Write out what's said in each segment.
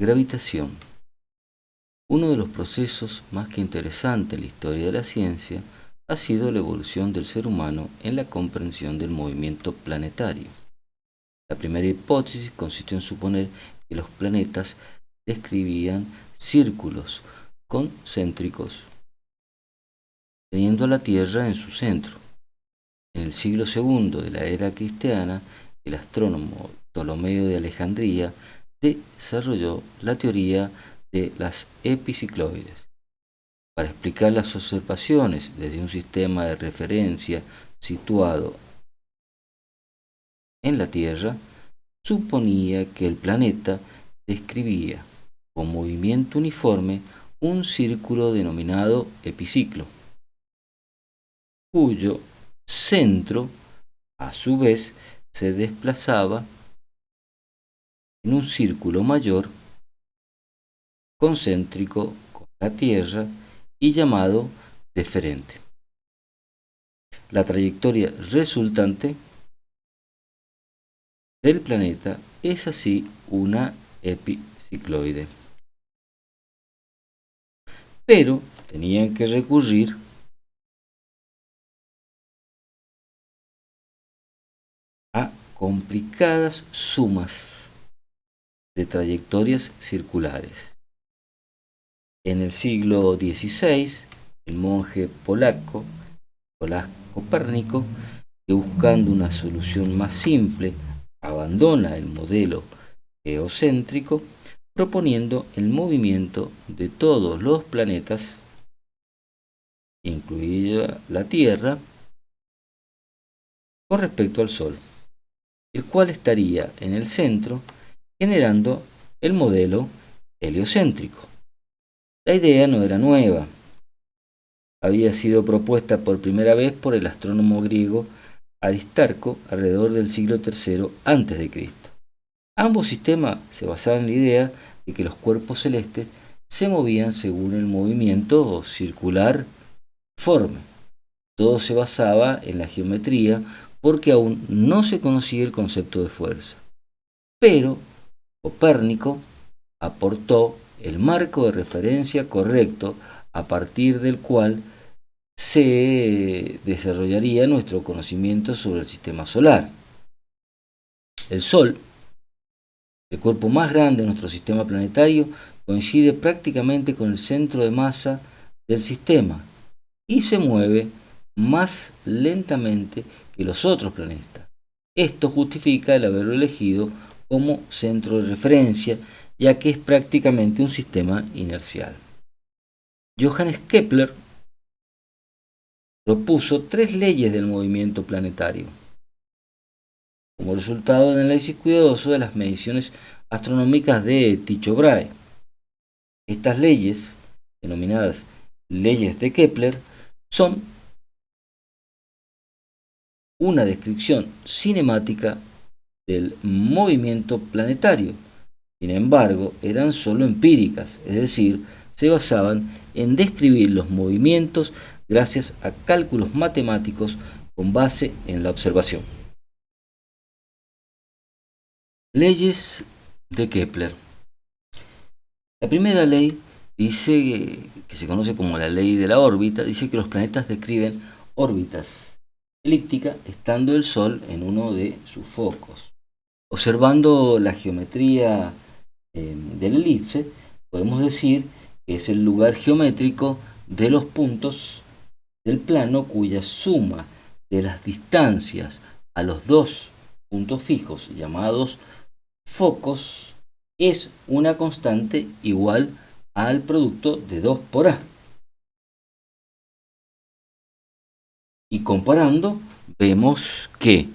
Gravitación. Uno de los procesos más que interesantes en la historia de la ciencia ha sido la evolución del ser humano en la comprensión del movimiento planetario. La primera hipótesis consistió en suponer que los planetas describían círculos concéntricos, teniendo a la Tierra en su centro. En el siglo II de la era cristiana, el astrónomo Ptolomeo de Alejandría desarrolló la teoría de las epicicloides. Para explicar las observaciones desde un sistema de referencia situado en la Tierra, suponía que el planeta describía con movimiento uniforme un círculo denominado epiciclo, cuyo centro, a su vez, se desplazaba en un círculo mayor concéntrico con la Tierra y llamado deferente. La trayectoria resultante del planeta es así una epicicloide. Pero tenían que recurrir a complicadas sumas de trayectorias circulares. En el siglo XVI, el monje polaco Nicolás Copérnico, que buscando una solución más simple, abandona el modelo geocéntrico, proponiendo el movimiento de todos los planetas, incluida la Tierra, con respecto al Sol, el cual estaría en el centro, generando el modelo heliocéntrico. La idea no era nueva. Había sido propuesta por primera vez por el astrónomo griego Aristarco alrededor del siglo III a.C. Ambos sistemas se basaban en la idea de que los cuerpos celestes se movían según el movimiento circular forme. Todo se basaba en la geometría porque aún no se conocía el concepto de fuerza. Pero Copérnico aportó el marco de referencia correcto a partir del cual se desarrollaría nuestro conocimiento sobre el sistema solar. El Sol, el cuerpo más grande de nuestro sistema planetario, coincide prácticamente con el centro de masa del sistema y se mueve más lentamente que los otros planetas. Esto justifica el haberlo elegido como centro de referencia, ya que es prácticamente un sistema inercial. Johannes Kepler propuso 3 leyes del movimiento planetario, como resultado del análisis cuidadoso de las mediciones astronómicas de Tycho Brahe. Estas leyes, denominadas leyes de Kepler, son una descripción cinemática del movimiento planetario. Sin embargo, eran solo empíricas, es decir, se basaban en describir los movimientos gracias a cálculos matemáticos con base en la observación. Leyes de Kepler. La primera ley dice, que se conoce como la ley de la órbita, dice que los planetas describen órbitas elípticas estando el Sol en uno de sus focos. Observando la geometría del elipse, podemos decir que es el lugar geométrico de los puntos del plano cuya suma de las distancias a los dos puntos fijos llamados focos es una constante igual al producto de 2 por A. Y comparando, vemos que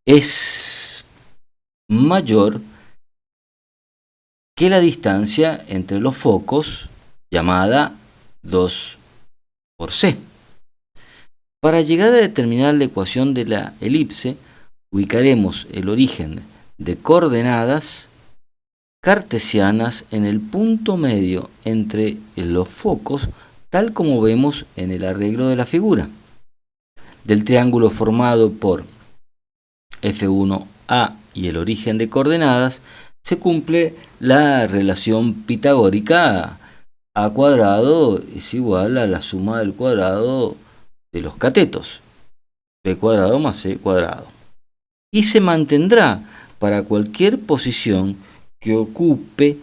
es mayor que la distancia entre los focos, llamada 2 por C. Para llegar a determinar la ecuación de la elipse, ubicaremos el origen de coordenadas cartesianas en el punto medio entre los focos, tal como vemos en el arreglo de la figura. Del triángulo formado por F1A y el origen de coordenadas, se cumple la relación pitagórica. A cuadrado es igual a la suma del cuadrado de los catetos, b cuadrado más c cuadrado. Y se mantendrá para cualquier posición que ocupe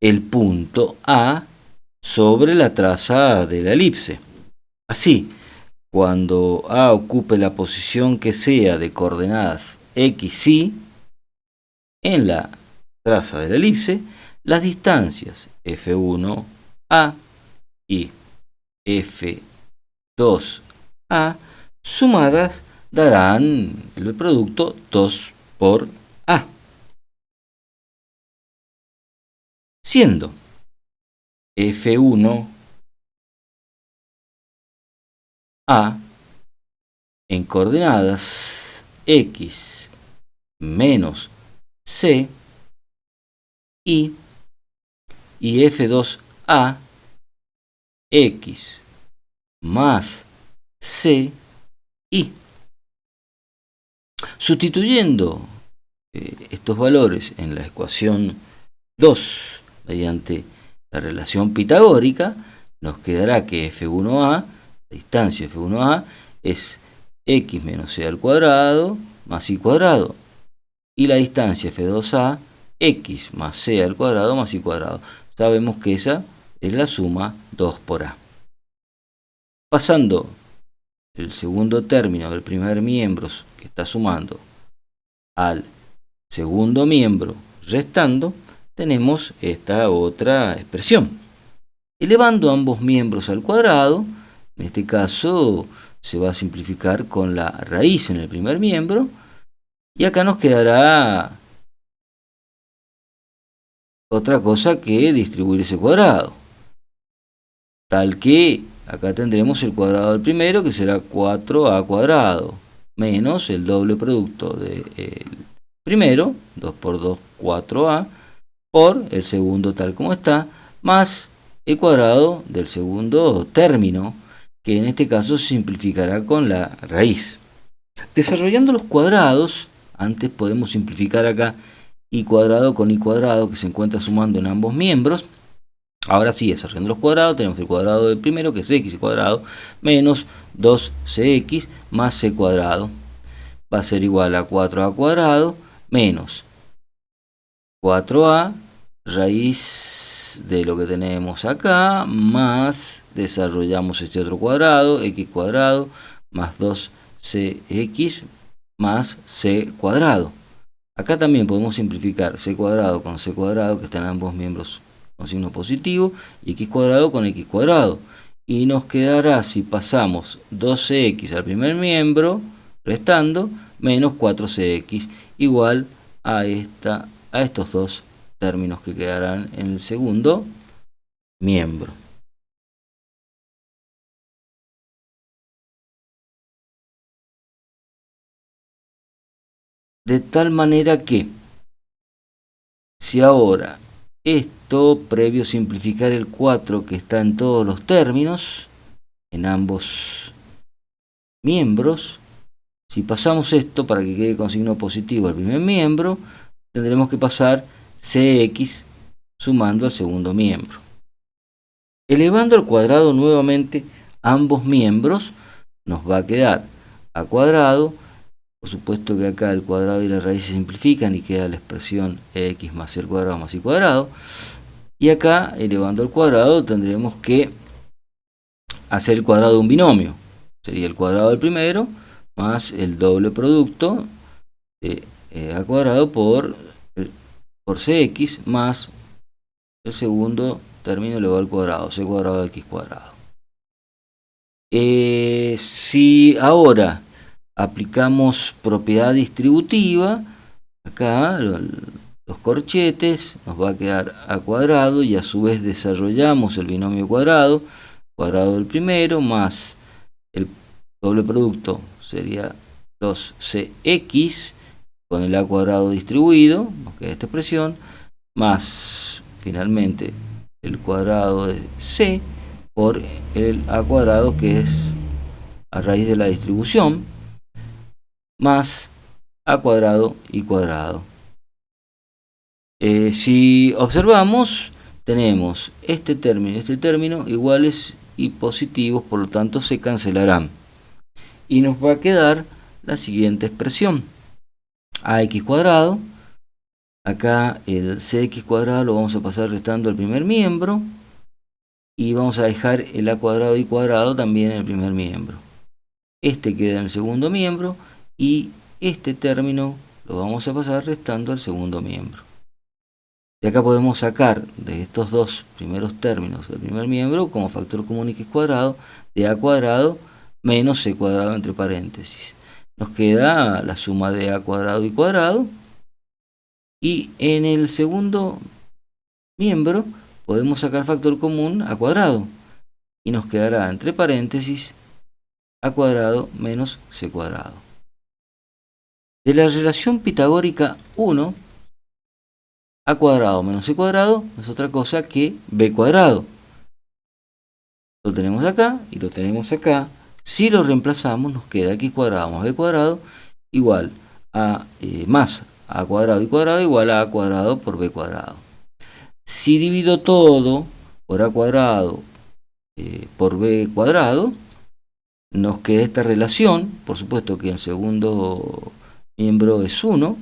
el punto A sobre la traza de la elipse. Así, cuando A ocupe la posición que sea de coordenadas x, y, en la traza de la elipse, las distancias f1a y f2a sumadas darán el producto 2 por a. Siendo f1a en coordenadas x menos c y f2a x más c y. Sustituyendo estos valores en la ecuación 2 mediante la relación pitagórica, nos quedará que f1a, la distancia f1a, es x menos c al cuadrado más y cuadrado. Y la distancia f2a, x más c al cuadrado más y cuadrado. Sabemos que esa es la suma 2 por a. Pasando el segundo término del primer miembro que está sumando al segundo miembro restando, tenemos esta otra expresión. Elevando ambos miembros al cuadrado, en este caso se va a simplificar con la raíz en el primer miembro, y acá nos quedará otra cosa que distribuir ese cuadrado, tal que acá tendremos el cuadrado del primero, que será 4a cuadrado, menos el doble producto del primero, 2 por 2, 4a, por el segundo tal como está, más el cuadrado del segundo término, que en este caso se simplificará con la raíz. Desarrollando los cuadrados, antes podemos simplificar acá y cuadrado con y cuadrado, que se encuentra sumando en ambos miembros. Ahora sí, desarrollando los cuadrados, tenemos el cuadrado del primero, que es x cuadrado, menos 2cx más c cuadrado. Va a ser igual a 4a cuadrado, menos 4a, raíz de lo que tenemos acá, más, desarrollamos este otro cuadrado, x cuadrado, más 2cx, más c cuadrado. Acá también podemos simplificar c cuadrado con c cuadrado, que están ambos miembros con signo positivo, y x cuadrado con x cuadrado. Y nos quedará, si pasamos 2cx al primer miembro, restando, menos 4cx, igual a estos dos términos que quedarán en el segundo miembro. De tal manera que, si ahora esto, previo simplificar el 4 que está en todos los términos, en ambos miembros, si pasamos esto para que quede con signo positivo al primer miembro, tendremos que pasar cx sumando al segundo miembro. Elevando al cuadrado nuevamente ambos miembros, nos va a quedar a cuadrado. Por supuesto que acá el cuadrado y la raíz se simplifican y queda la expresión x más c al cuadrado más y cuadrado. Y acá, elevando al cuadrado, tendremos que hacer el cuadrado de un binomio. Sería el cuadrado del primero más el doble producto de a cuadrado por cx más el segundo término elevado al cuadrado, c cuadrado de x cuadrado. Si ahora aplicamos propiedad distributiva, acá los corchetes, nos va a quedar a cuadrado, y a su vez desarrollamos el binomio cuadrado, cuadrado del primero más el doble producto sería 2cx con el a cuadrado distribuido, nos queda esta expresión, más finalmente el cuadrado de c por el a cuadrado, que es a raíz de la distribución, más a cuadrado y cuadrado. Si observamos, tenemos este término y este término iguales y positivos, por lo tanto se cancelarán. Y nos va a quedar la siguiente expresión. Ax cuadrado, acá el cx cuadrado lo vamos a pasar restando al primer miembro, y vamos a dejar el a cuadrado y cuadrado también en el primer miembro. Este queda en el segundo miembro, y este término lo vamos a pasar restando al segundo miembro. Y acá podemos sacar de estos dos primeros términos del primer miembro como factor común x cuadrado de a cuadrado menos c cuadrado entre paréntesis. Nos queda la suma de a cuadrado y cuadrado, y en el segundo miembro podemos sacar factor común a cuadrado y nos quedará entre paréntesis a cuadrado menos c cuadrado. De la relación pitagórica 1, a cuadrado menos c cuadrado no es otra cosa que b cuadrado. Lo tenemos acá y lo tenemos acá. Si lo reemplazamos, nos queda x cuadrado más b cuadrado igual a más a cuadrado y cuadrado igual a cuadrado por b cuadrado. Si divido todo por a cuadrado por b cuadrado, nos queda esta relación. Por supuesto que el segundo miembro es 1.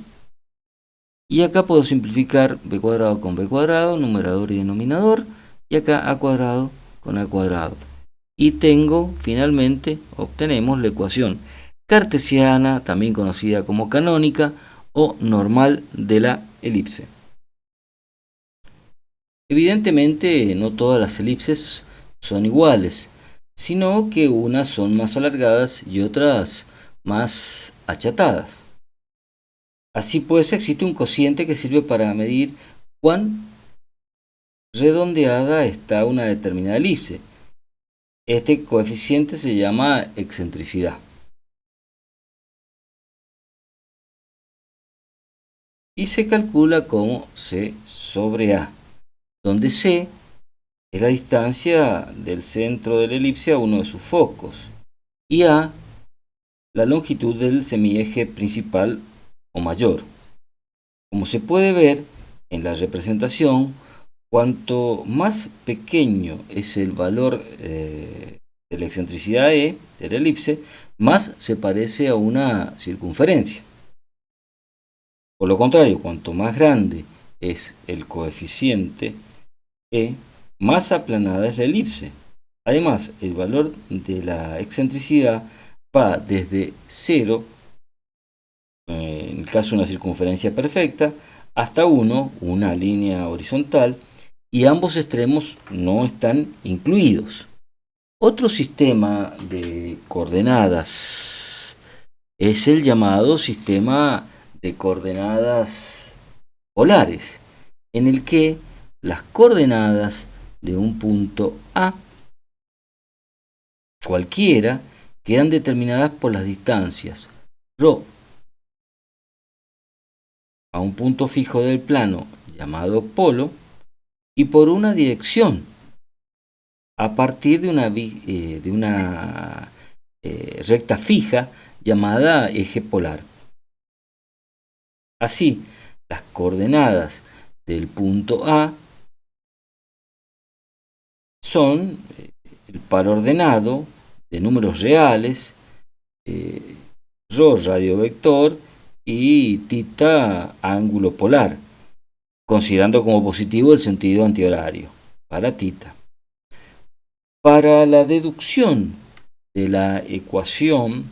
Y acá puedo simplificar b cuadrado con b cuadrado, numerador y denominador. Y acá a cuadrado con a cuadrado. Y finalmente, obtenemos la ecuación cartesiana, también conocida como canónica o normal de la elipse. Evidentemente, no todas las elipses son iguales, sino que unas son más alargadas y otras más achatadas. Así pues, existe un cociente que sirve para medir cuán redondeada está una determinada elipse. Este coeficiente se llama excentricidad. Y se calcula como c sobre a, donde c es la distancia del centro de la elipse a uno de sus focos, y a la longitud del semieje principal o mayor. Como se puede ver en la representación, cuanto más pequeño es el valor de la excentricidad e de la elipse, más se parece a una circunferencia. Por lo contrario, cuanto más grande es el coeficiente e, más aplanada es la elipse. Además, el valor de la excentricidad va desde 0, en el caso de una circunferencia perfecta, hasta 1, una línea horizontal, y ambos extremos no están incluidos. Otro sistema de coordenadas es el llamado sistema de coordenadas polares, en el que las coordenadas de un punto A cualquiera quedan determinadas por las distancias ρ a un punto fijo del plano llamado polo y por una dirección a partir de una recta fija llamada eje polar. Así, las coordenadas del punto A son el par ordenado de números reales, ρ radio vector y θ ángulo polar, considerando como positivo el sentido antihorario para θ. Para la deducción de la ecuación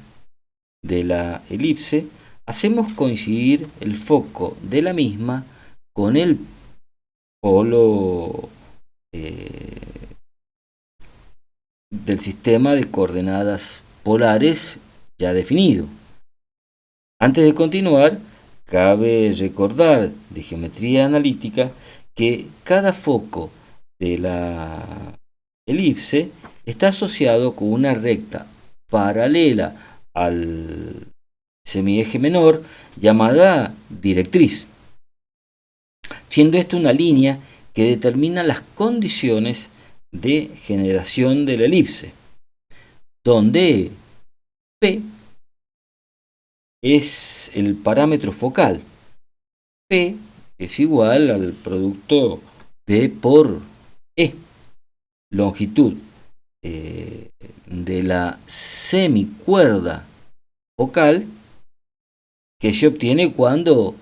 de la elipse, hacemos coincidir el foco de la misma con el polo del sistema de coordenadas polares ya definido. Antes de continuar, cabe recordar de geometría analítica que cada foco de la elipse está asociado con una recta paralela al semieje menor llamada directriz, siendo esto una línea que determina las condiciones de generación de la elipse, donde P es el parámetro focal. P es igual al producto D por E, longitud de la semicuerda focal que se obtiene cuando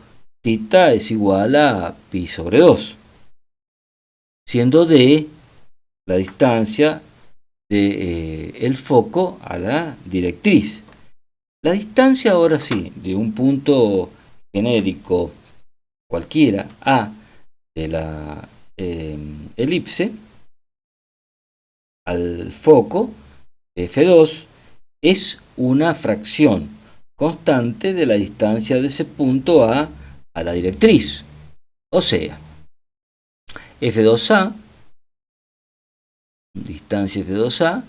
θ es igual a pi sobre 2, siendo D la distancia del foco a la directriz. La distancia ahora sí, de un punto genérico cualquiera A de la elipse al foco F2 es una fracción constante de la distancia de ese punto A la directriz. O sea, F2A, distancia F2A,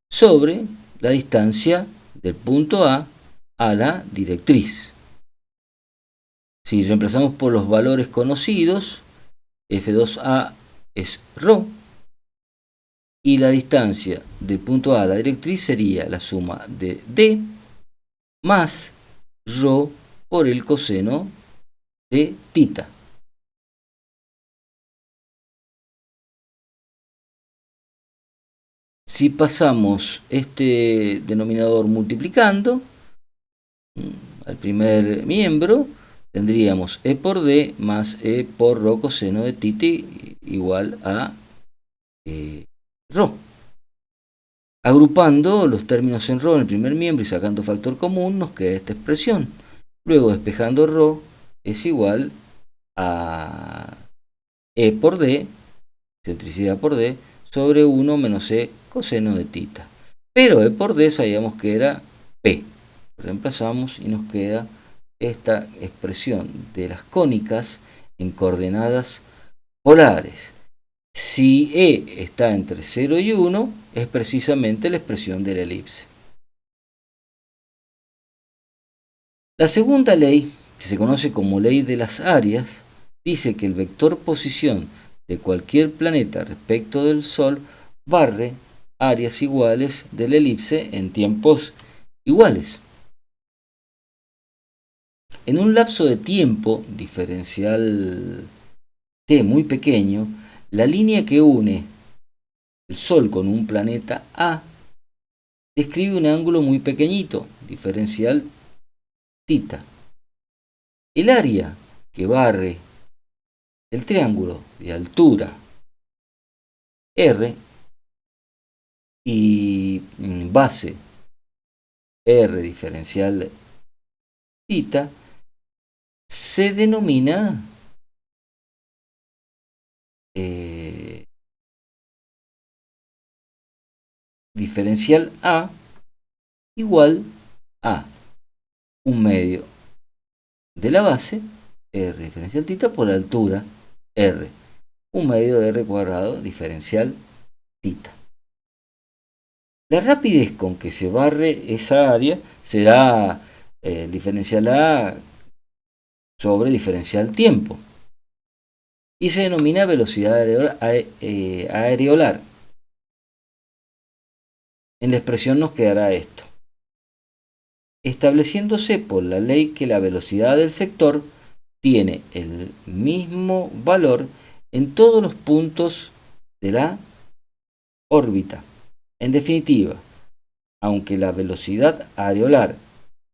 sobre la distancia del punto A la directriz. Si reemplazamos por los valores conocidos, F2A es ρ, y la distancia del punto A la directriz sería la suma de D más ρ por el coseno de θ. Si pasamos este denominador multiplicando al primer miembro, tendríamos E por D más E por ρ coseno de θ igual a ρ. Agrupando los términos en ρ en el primer miembro y sacando factor común, nos queda esta expresión. Luego, despejando ρ es igual a E por D, excentricidad por D, sobre 1 menos E coseno de θ. Pero E por D sabíamos que era P. Reemplazamos y nos queda esta expresión de las cónicas en coordenadas polares. Si E está entre 0 y 1, es precisamente la expresión de la elipse. La segunda ley, que se conoce como ley de las áreas, dice que el vector posición de cualquier planeta respecto del Sol barre áreas iguales de la elipse en tiempos iguales. En un lapso de tiempo diferencial t muy pequeño, la línea que une el Sol con un planeta A describe un ángulo muy pequeñito, diferencial θ. El área que barre el triángulo de altura R y base R diferencial θ se denomina diferencial A igual a un medio de la base R diferencial θ por la altura R, un medio de R cuadrado diferencial θ. La rapidez con que se barre esa área será diferencial A sobre diferencial tiempo y se denomina velocidad areolar. En la expresión nos quedará esto, estableciéndose por la ley que la velocidad del sector tiene el mismo valor en todos los puntos de la órbita. En definitiva, aunque la velocidad areolar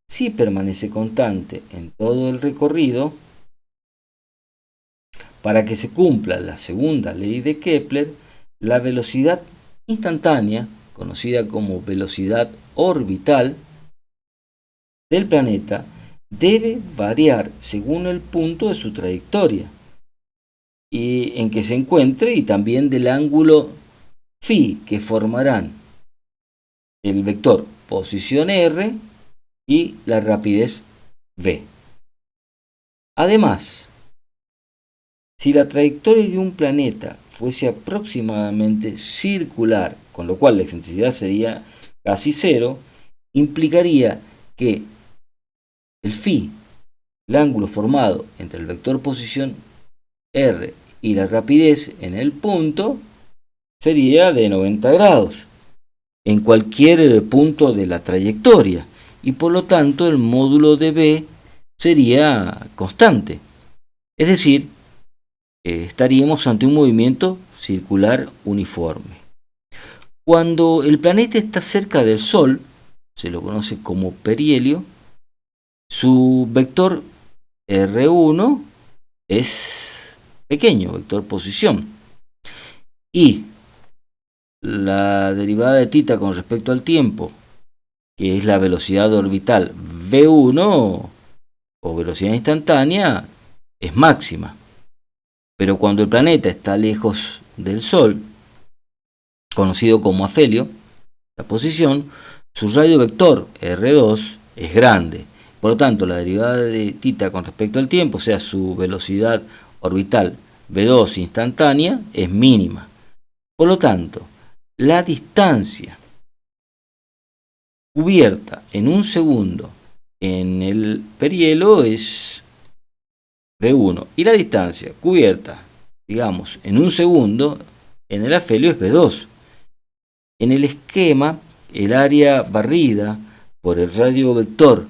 sí permanece constante en todo el recorrido, para que se cumpla la segunda ley de Kepler, la velocidad instantánea, conocida como velocidad orbital del planeta, debe variar según el punto de su trayectoria y en que se encuentre y también del ángulo phi que formarán el vector posición R y la rapidez v. Además, si la trayectoria de un planeta fuese aproximadamente circular, con lo cual la excentricidad sería casi cero, implicaría que el phi, el ángulo formado entre el vector posición R y la rapidez en el punto, sería de 90 grados en cualquier punto de la trayectoria y por lo tanto el módulo de v sería constante. Es decir, estaríamos ante un movimiento circular uniforme. Cuando el planeta está cerca del Sol, se lo conoce como perihelio, su vector R1 es pequeño, vector posición. Y la derivada de θ con respecto al tiempo, que es la velocidad orbital V1 o velocidad instantánea, es máxima. Pero cuando el planeta está lejos del Sol, conocido como afelio, la posición, su radio vector R2 es grande. Por lo tanto, la derivada de θ con respecto al tiempo, o sea, su velocidad orbital V2 instantánea, es mínima. Por lo tanto, la distancia cubierta en un segundo en el perihelio es V1 y la distancia cubierta, digamos, en un segundo en el afelio es V2. En el esquema, el área barrida por el radio vector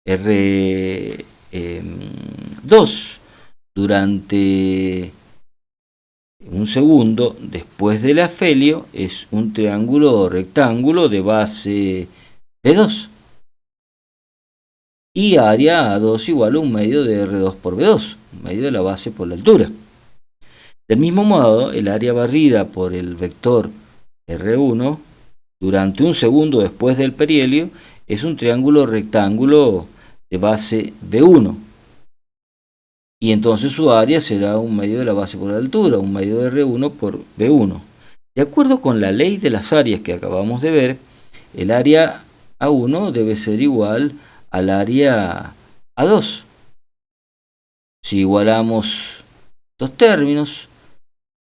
R2 durante un segundo después del afelio es un triángulo rectángulo de base V2 y área A2 igual a un medio de R2 por V2, un medio de la base por la altura. Del mismo modo, el área barrida por el vector R1 durante un segundo después del perihelio es un triángulo rectángulo de base V1. Y entonces su área será un medio de la base por la altura, un medio de R1 por V1. De acuerdo con la ley de las áreas que acabamos de ver, el área A1 debe ser igual al área A2. Si igualamos dos términos,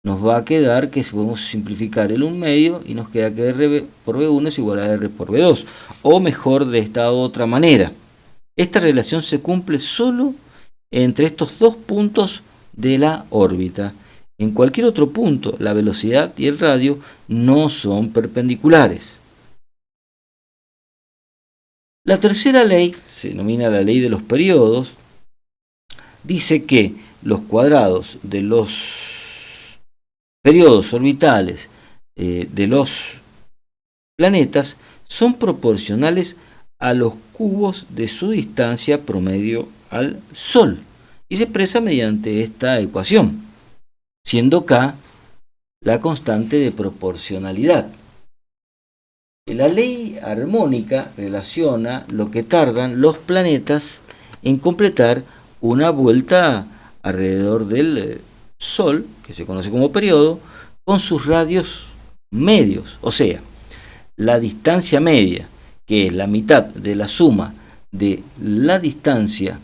nos va a quedar que podemos simplificar el 1 medio y nos queda que R por V1 es igual a R por V2. O mejor, de esta otra manera. Esta relación se cumple solo entre estos dos puntos de la órbita. En cualquier otro punto, la velocidad y el radio no son perpendiculares. La tercera ley, se denomina la ley de los periodos, dice que los cuadrados de los periodos orbitales de los planetas son proporcionales a los cubos de su distancia promedio al Sol y se expresa mediante esta ecuación, siendo K la constante de proporcionalidad. La ley armónica relaciona lo que tardan los planetas en completar una vuelta alrededor del Sol, que se conoce como periodo, con sus radios medios, o sea, la distancia media, que es la mitad de la suma de la distancia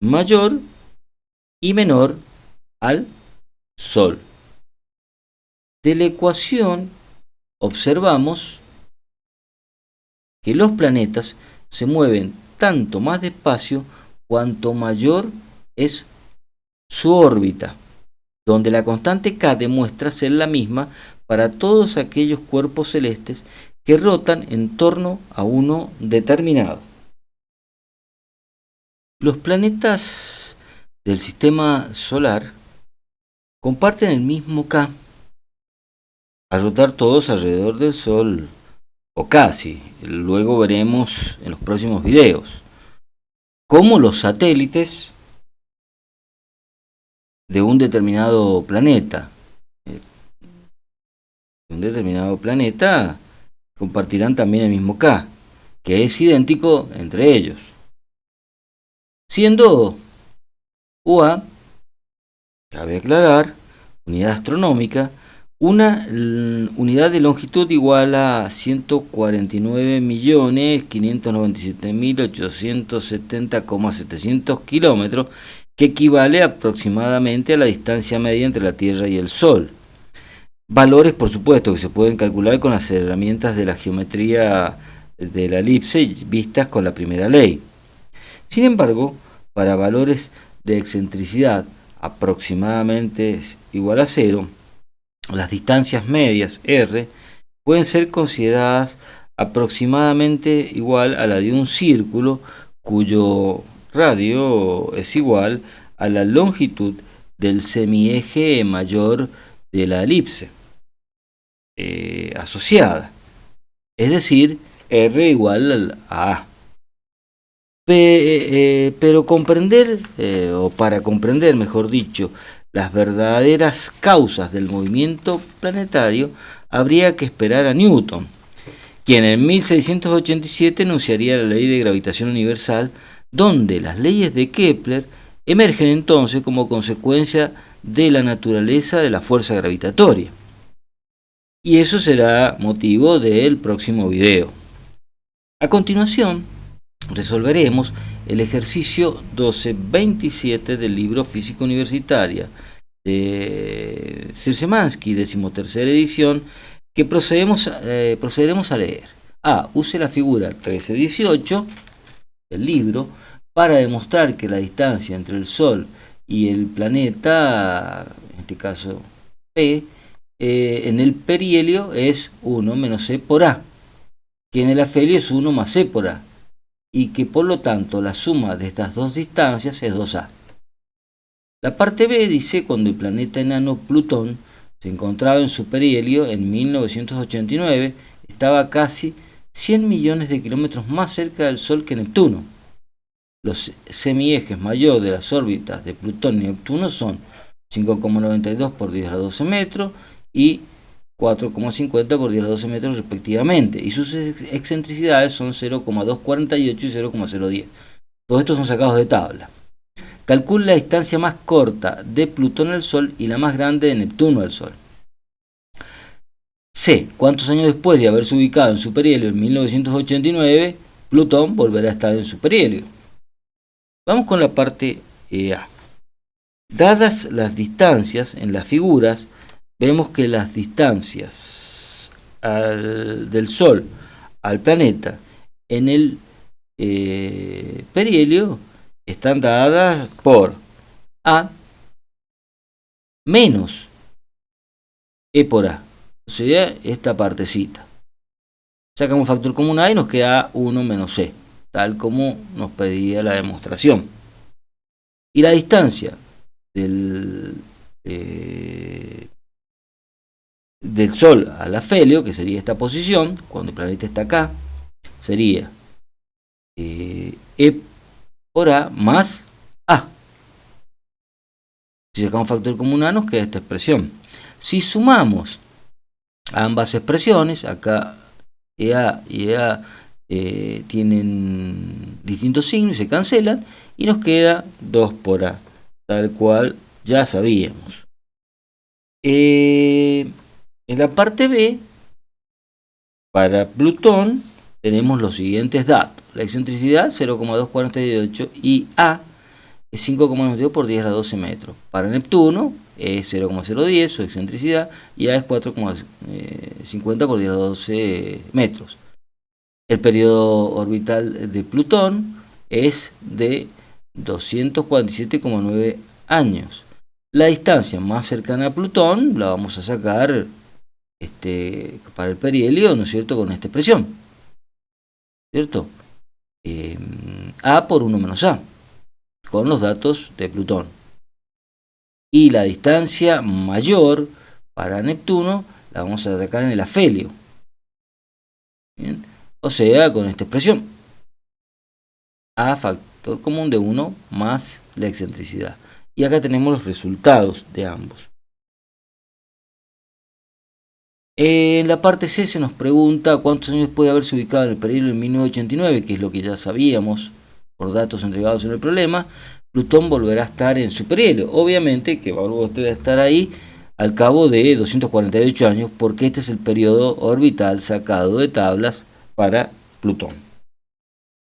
mayor y menor al Sol. De la ecuación observamos que los planetas se mueven tanto más despacio cuanto mayor es su órbita, donde la constante K demuestra ser la misma para todos aquellos cuerpos celestes que rotan en torno a uno determinado. Los planetas del sistema solar comparten el mismo K, a rotar todos alrededor del Sol, o casi. Luego veremos en los próximos videos cómo los satélites de un determinado planeta compartirán también el mismo K, que es idéntico entre ellos, siendo UA, cabe aclarar, unidad astronómica, una unidad de longitud igual a 149.597.870,700 kilómetros, que equivale aproximadamente a la distancia media entre la Tierra y el Sol. Valores, por supuesto, que se pueden calcular con las herramientas de la geometría de la elipse vistas con la primera ley. Sin embargo, para valores de excentricidad aproximadamente igual a 0, las distancias medias R pueden ser consideradas aproximadamente igual a la de un círculo cuyo radio es igual a la longitud del semieje mayor de la elipse asociada, es decir, R igual a A. Pero comprender, o para comprender, mejor dicho, las verdaderas causas del movimiento planetario, habría que esperar a Newton, quien en 1687 enunciaría la ley de gravitación universal, donde las leyes de Kepler emergen entonces como consecuencia de la naturaleza de la fuerza gravitatoria. Y eso será motivo del próximo video. A continuación, resolveremos el ejercicio 1227 del libro Física Universitaria de Szymanski, 13ª edición, que procederemos a leer. A. Use la figura 1318 del libro para demostrar que la distancia entre el Sol y el planeta, en este caso P, en el perihelio es 1 menos C por A, que en el afelio es 1 más C por A, y que por lo tanto la suma de estas dos distancias es 2A. La parte B dice cuando el planeta enano Plutón se encontraba en su perihelio en 1989, estaba casi 100 millones de kilómetros más cerca del Sol que Neptuno. Los semiejes mayores de las órbitas de Plutón y Neptuno son 5,92 por 10 a la 12 metros y 4,50 por 10 a la 12 metros respectivamente, y sus excentricidades son 0,248 y 0,010. Todos estos son sacados de tabla. Calcula la distancia más corta de Plutón al Sol y la más grande de Neptuno al Sol. C. ¿Cuántos años después de haberse ubicado en su perihelio en 1989, Plutón volverá a estar en su perihelio? Vamos con la parte A. Dadas las distancias en las figuras, vemos que las distancias del Sol al planeta en el perihelio están dadas por A menos E por A, o sea, esta partecita. Sacamos factor común A y nos queda 1 menos C, tal como nos pedía la demostración. Y la distancia del Sol al afelio, que sería esta posición, cuando el planeta está acá, sería E por A más A. Si sacamos factor común A nos queda esta expresión. Si sumamos ambas expresiones, acá EA y EA tienen distintos signos y se cancelan, y nos queda 2 por A, tal cual ya sabíamos. En la parte B, para Plutón, tenemos los siguientes datos. La excentricidad 0,248 y A es 5,92 por 10 a la 12 metros. Para Neptuno es 0,010 su excentricidad y A es 4,50 por 10 a la 12 metros. El periodo orbital de Plutón es de 247,9 años. La distancia más cercana a Plutón la vamos a sacar para el perihelio, ¿no es cierto?, con esta expresión, ¿cierto? A por 1 menos A, con los datos de Plutón. Y la distancia mayor para Neptuno la vamos a sacar en el afelio. ¿Bien? O sea, con esta expresión. A factor común de 1 más la excentricidad. Y acá tenemos los resultados de ambos. En la parte C se nos pregunta cuántos años puede haberse ubicado en el perihelio en 1989, que es lo que ya sabíamos por datos entregados en el problema. Plutón volverá a estar en su perihelio. Obviamente que va a volver a estar ahí al cabo de 248 años, porque este es el periodo orbital sacado de tablas para Plutón.